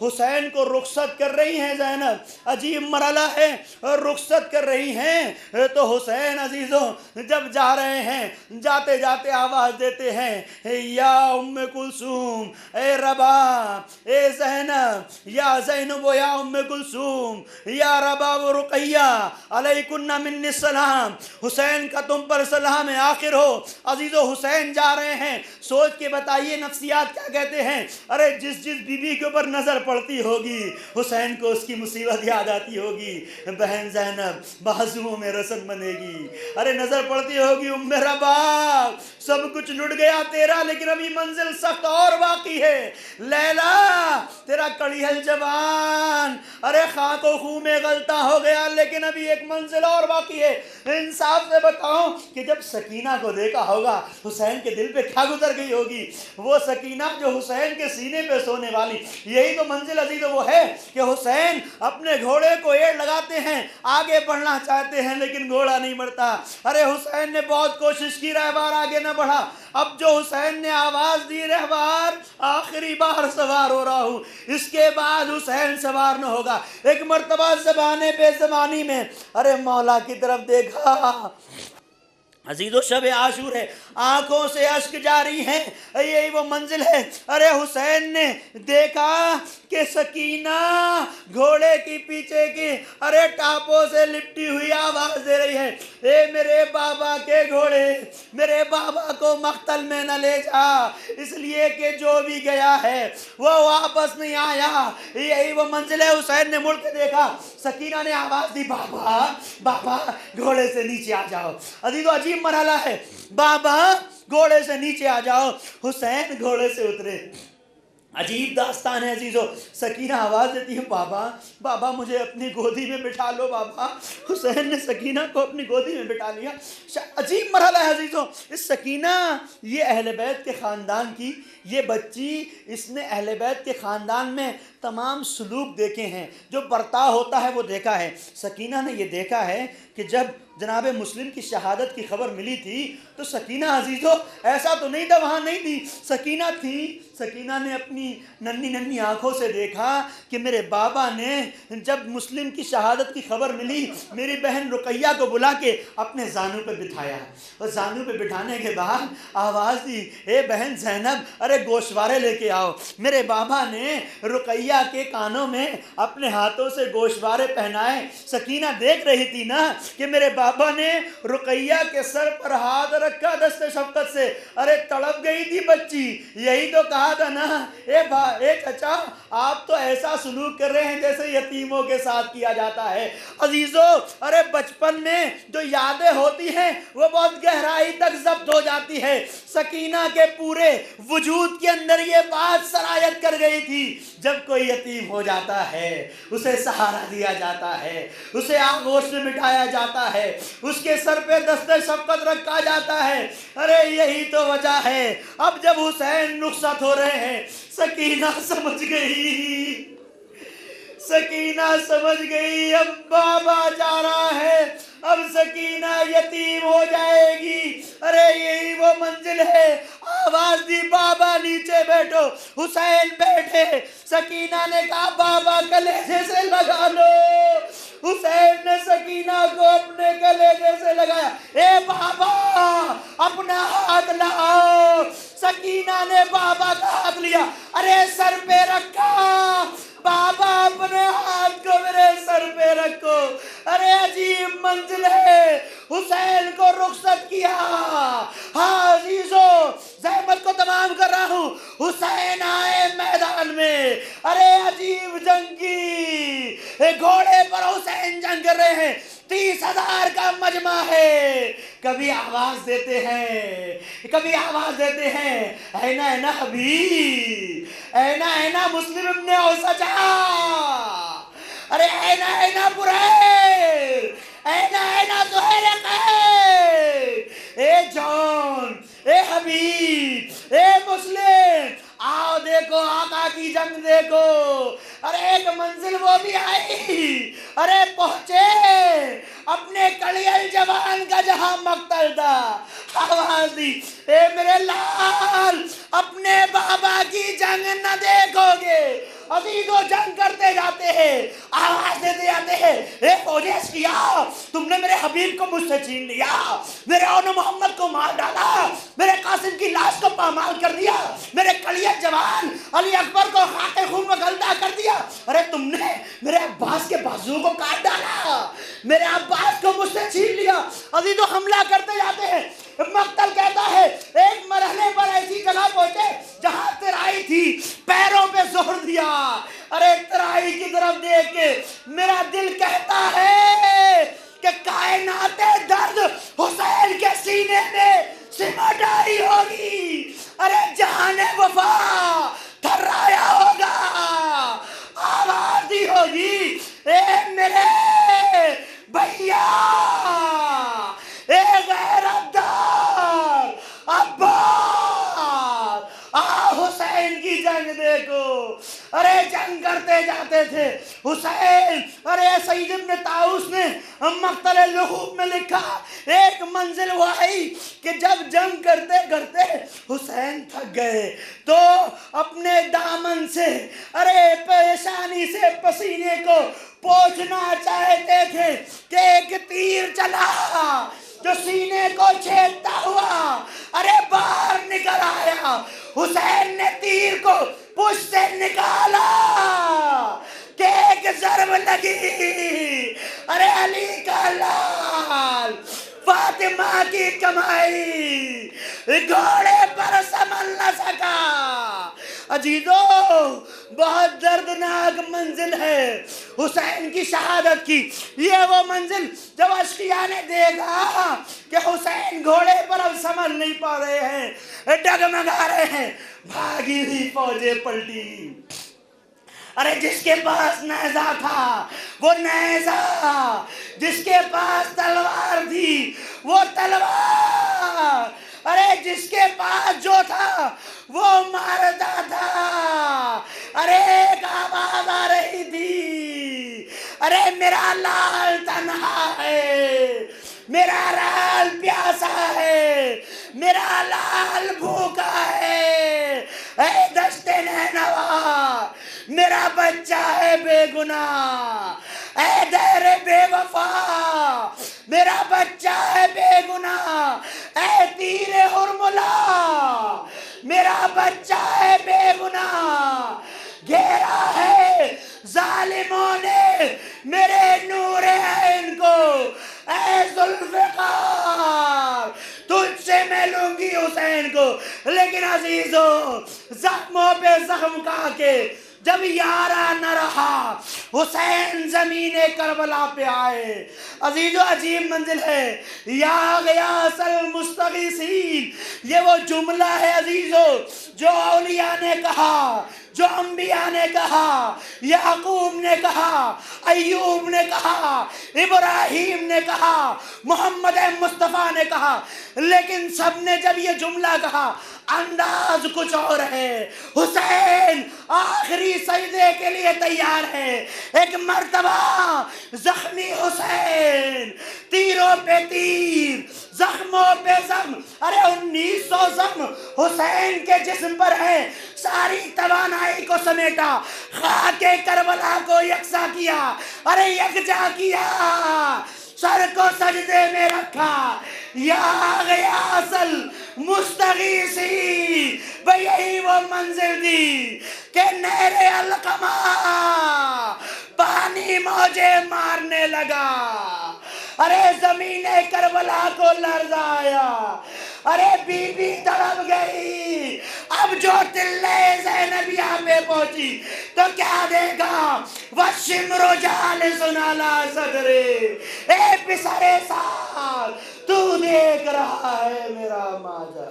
حسین کو رخصت کر رہی ہیں زینب، عجیب مرحلہ ہے، رخصت کر رہی ہیں تو حسین عزیزوں جب جا رہے ہیں، جاتے جاتے آواز دیتے ہیں یا ام کلثوم، اے رباب، اے زینب، یا زینب و یا ام کلثوم، یا رباب و رقیہ، علیکن منی السلام، حسین کا تم پر سلام آخر ہو۔ عزیزو حسین جا رہے ہیں، سوچ کے بتائیے نفسیات کیا کہتے ہیں؟ ارے جس بی بی کے اوپر نظر پڑتی ہوگی حسین کو اس کی مصیبت یاد آتی ہوگی، بہن زینب بازوؤں میں رسن بنے گی، ارے نظر پڑتی ہوگی ام رباب سب کچھ لٹ گیا تیرا لیکن ابھی منزل سخت اور باقی ہے، لیلا تیرا کڑیہل جوان ارے خاک و خوں میں غلطہ ہو گیا لیکن ابھی ایک منزل اور باقی ہے۔ انصاف سے بتاؤ کہ جب سکینہ کو دیکھا ہوگا حسین کے دل پہ کیا گزر گئی ہوگی؟ وہ سکینہ جو حسین کے سینے پہ سونے والی، یہی تو منزل عزیز وہ ہے کہ حسین اپنے گھوڑے کو ایڑ لگاتے ہیں، آگے بڑھنا چاہتے ہیں لیکن گھوڑا نہیں بڑھتا۔ ارے حسین نے بہت کوشش کی، رہبار آگے نہ بڑھا۔ اب جو حسین نے آواز دی رہبار آخری بار سوار ہو رہا ہوں، اس کے بعد حسین سوار نہ ہوگا۔ ایک مرتبہ زبانے بے زبانی میں ارے مولا کی طرف دیکھا، عزیز و شب عاشور ہے، آنکھوں سے اشک جاری ہیں، یہی وہ منزل ہے۔ ارے حسین نے دیکھا کہ سکینہ گھوڑے کی پیچھے کی ارے ٹاپوں سے لپٹی ہوئی آواز دے رہی ہے، اے میرے بابا کے گھوڑے، میرے بابا کو مقتل میں نہ لے جا، اس لیے کہ جو بھی گیا ہے وہ واپس نہیں آیا۔ یہی وہ منزل ہے۔ حسین نے مڑ کے دیکھا، سکینہ نے آواز دی، بابا بابا گھوڑے سے نیچے آ جاؤ۔ عزیزو عجیب مرحلہ ہے، بابا گھوڑے سے نیچے آ جاؤ۔ حسین گھوڑے سے اترے، عجیب داستان ہے عزیزو۔ سکینہ آواز دیتی ہے، بابا بابا مجھے اپنی گودی میں بٹھا لو بابا۔ حسین نے سکینہ کو اپنی گودی میں بٹھا لیا۔ عجیب مرحلہ ہے عزیزو۔ اس سکینہ یہ اہل بیت کے خاندان کی یہ بچی، اس نے اہل بیت کے خاندان میں تمام سلوک دیکھے ہیں، جو برتاؤ ہوتا ہے وہ دیکھا ہے۔ سکینہ نے یہ دیکھا ہے کہ جب جناب مسلم کی شہادت کی خبر ملی تھی تو سکینہ عزیزو ایسا تو نہیں تھا، وہاں نہیں تھی، سکینہ تھی۔ سکینہ نے اپنی ننھی ننھی آنکھوں سے دیکھا کہ میرے بابا نے جب مسلم کی شہادت کی خبر ملی میری بہن رقیہ کو بلا کے اپنے زانوں پہ بٹھایا، اور زانوں پہ بٹھانے کے بعد آواز دی، اے بہن زینب ارے گوشوارے لے کے آؤ۔ میرے بابا نے رقیہ کے کانوں میں اپنے ہاتھوں سے گوشوارے پہنائے۔ سکینہ دیکھ رہی تھی نا کہ میرے بابا نے رقیہ کے سر پر ہاتھ رکھا دست شفقت سے، ارے تڑپ گئی تھی بچی۔ یہی تو کہا تھا نا، اے چچا آپ تو ایسا سلوک کر رہے ہیں جیسے یتیموں کے ساتھ کیا جاتا ہے۔ عزیزو ارے بچپن میں جو یادیں ہوتی ہیں وہ بہت گہرائی تک ضبط ہو جاتی ہے۔ سکینہ کے پورے وجود کے اندر یہ بات سرایت کر گئی تھی، جب کوئی یتیم ہو جاتا ہے اسے سہارا دیا جاتا ہے، اسے آغوش میں بٹھایا جاتا ہے، اس کے سر پہ دست شفقت رکھا جاتا ہے۔ ارے یہی تو وجہ ہے۔ اب جب حسین رخصت ہو رہے ہیں، سکینہ سمجھ گئی، سکینہ سمجھ گئی اب بابا جا رہا ہے، اب سکینہ یتیم ہو جائے گی۔ ارے یہی وہ منزل ہے۔ آواز دی، بابا نیچے بیٹھو۔ حسین بیٹھے، سکینہ نے کہا بابا کلیجے سے لگا لو۔ حسین نے سکینہ کو اپنے کلیجے سے لگایا، اے بابا اپنا ہاتھ لاؤ۔ سکینہ نے بابا کا ہاتھ لیا، ارے سر پہ رکھا، بابا اپنے ہاتھ کو میرے سر پہ رکھو۔ ارے عجیب منزل ہے۔ حسین کو رخصت کیا۔ ہاں عزیزو زحمت کو تمام کر رہا ہوں۔ حسین آئے میدان میں، ارے عجیب جنگ کی، گھوڑے پر حسین جنگ کر رہے ہیں، 30,000 کا مجمع ہے۔ کبھی آواز دیتے ہیں، کبھی آواز دیتے ہیں، اینا اینا حبیب، اینا اینا مسلم ابن اوسجا، ارے اینا اینا بریر، اینا اینا زہیر قید، اے جان، اے حبیب، اے مسلم، آؤ دیکھو آقا کی جنگ دیکھو۔ ارے ایک منزل وہ بھی آئی، ارے پہنچے اپنے کڑیل جوان کا جہاں مقتل تھا۔ آواز دی، اے میرے لال اپنے بابا کی جنگ نہ دیکھو گے، عزیزو جنگ کرتے جاتے ہیں، آواز دیتے جاتے ہیں، اے فوج اشقیا، تم نے میرے حبیب کو مجھ سے چھین لیا، میرے اون محمد کو مار ڈالا، میرے قاسم کی لاش کو پامال کر دیا، میرے کلیت جوان علی اکبر کو خاک خون میں گلدہ کر دیا، ارے تم نے میرے عباس کے بازو کو کاٹ ڈالا، میرے عباس کو مجھ سے چھین لیا۔ عزیزو حملہ کرتے جاتے ہیں۔ مقتل کہتا ہے ایک مرحلے پر ایسی جگہ پہنچے جہاں ترائی تھی، پیروں پہ زور دیا، ارے ترائی کی طرف دیکھ کے میرا دل کہتا ہے کہ کائنات درد حسین کے سینے میں سمٹ آئی ہوگی، ارے جہان وفا تھرایا ہوگا، آواز دی ہوگی، اے میرے بھیا، اے غیرت دار عباس، حسین کی جنگ دیکھو، ارے جنگ کرتے جاتے تھے حسین۔ ارے سید ابن طاؤس نے مقتل لحوب میں لکھا ایک منزل وہ آئی کہ جب جنگ کرتے کرتے حسین تھک گئے تو اپنے دامن سے ارے پیشانی سے پسینے کو پوچھنا چاہتے تھے کہ ایک تیر چلا جو سینے کو چھیدتا ہوا ارے باہر نکل آیا، حسین نے تیر کو پشت سے نکالا کہ ایک ضرب لگی، ارے علی کا لال فاطمہ کی کمائی گھوڑے پر سنبھل نہ سکا۔ عزیزو بہت دردناک منزل ہے حسین کی شہادت کی، یہ وہ منزل جب اشقیاء نے دیکھا کہ حسین گھوڑے پر اب سنبھل نہیں پا رہے ہیں، ڈگمگا رہے ہیں، بھاگی ہوئی فوجیں پلٹی، ارے جس کے پاس نیزہ تھا وہ نیزہ، جس کے پاس تلوار تھی وہ تلوار، ارے جس کے پاس جو تھا وہ مارتا تھا، ارے ایک آواز آ رہی تھی، ارے میرا لال تنہا ہے، میرا لال پیاسا ہے، میرا لال بھوکا ہے، اے دشت نینوا میرا بچہ ہے بے گناہ، اے دیر بے وفا میرا بچہ ہے بے گناہ، اے تیر حرملہ میرا بچہ ہے بے گناہ، گھیرا ہے ظالموں نے میرے نور عین کو، اے ذوالفقار تجھ سے میں لوں گی حسین کو۔ لیکن عزیزو زخموں پہ زخم کھا کے جب یارہ نہ رہا حسین زمین کربلا پہ آئے۔ عزیزو عجیب منزل ہے، یا غیاث المستغیثین، یہ وہ جملہ ہے عزیزو جو اولیاء نے کہا، جو انبیاء نے کہا، یعقوب نے کہا، ایوب نے کہا، ابراہیم نے کہا، محمد مصطفیٰ نے کہا، لیکن سب نے جب یہ جملہ کہا انداز کچھ اور ہے۔ حسین آخری سجدے کے لیے تیار ہے، ایک مرتبہ زخمی حسین، تیروں پہ تیر، زخموں پہ زخم، ارے 1900 زخم حسین کے جسم پر ہے، ساری توانائی کو سمیٹا، خاک کربلا کو یکساں کیا، ارے یکجا کیا، سر کو سجدے میں رکھا، یا غیاث المستغیثین، بھئی یہی وہ منزل دی کہ نہر علقمہ پانی موجے مارنے لگا، ارے زمین کربلا کو لرز آیا، ارے بی بی تڑپ گئی، اب جو تلے زینبیہ پہ پہنچی تو کیا دے گا، وَالشِّمْرُ جَالِسٌ عَلَى صَدْرِ، اے پسرے سال تو دیکھ رہا ہے میرا ماجر۔